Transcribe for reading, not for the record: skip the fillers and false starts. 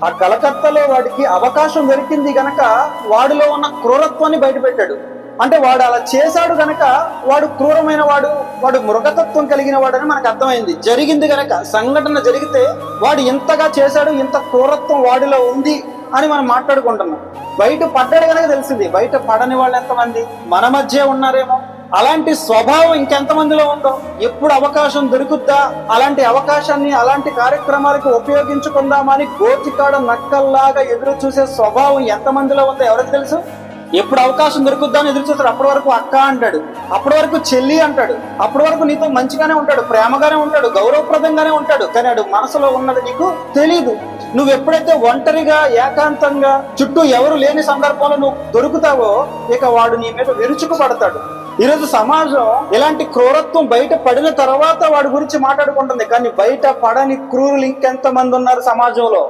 ఆ కలకత్తాలో వాడికి అవకాశం దొరికింది గనక వాడిలో ఉన్న క్రూరత్వాన్ని బయటపెట్టాడు. అంటే వాడు అలా చేశాడు గనక వాడు క్రూరమైన వాడు మృగతత్వం కలిగిన వాడని మనకు అర్థమైంది. జరిగింది గనక, సంఘటన జరిగితే వాడు ఇంతగా చేశాడు, ఇంత క్రూరత్వం వాడిలో ఉంది అని మనం మాట్లాడుకుంటున్నాం. బయట పడ్డాడు గనక తెలిసింది. బయట పడని వాళ్ళు ఎంతమంది మన మధ్య ఉన్నారేమో. అలాంటి స్వభావం ఇంకెంతమందిలో ఉందో. ఎప్పుడు అవకాశం దొరుకుద్దా అలాంటి అవకాశాన్ని, అలాంటి కార్యక్రమాలకు ఉపయోగించుకుందామని గోతికాడ నక్కల్లాగా ఎదురు చూసే స్వభావం ఎంతమందిలో ఉందో ఎవరికి తెలుసు. ఎప్పుడు అవకాశం దొరుకుద్దా అని ఎదురు చూస్తాడు. అప్పటి వరకు అక్క అంటాడు, అప్పటి వరకు చెల్లి అంటాడు, అప్పటి వరకు నీతో మంచిగానే ఉంటాడు, ప్రేమగానే ఉంటాడు, గౌరవప్రదంగానే ఉంటాడు. కానీ వాడు మనసులో ఉన్నది నీకు తెలీదు. నువ్వు ఎప్పుడైతే ఒంటరిగా, ఏకాంతంగా, చుట్టూ ఎవరు లేని సందర్భంలో నువ్వు దొరుకుతావో ఇక వాడు నీ మీద విరుచుకుపడతాడు. ఈరోజు సమాజం ఇలాంటి క్రూరత్వం బయట పడిన తర్వాత వాడి గురించి మాట్లాడుకుంటుంది. కానీ బయట పడని క్రూరులు ఇంకెంతమంది ఉన్నారు సమాజంలో.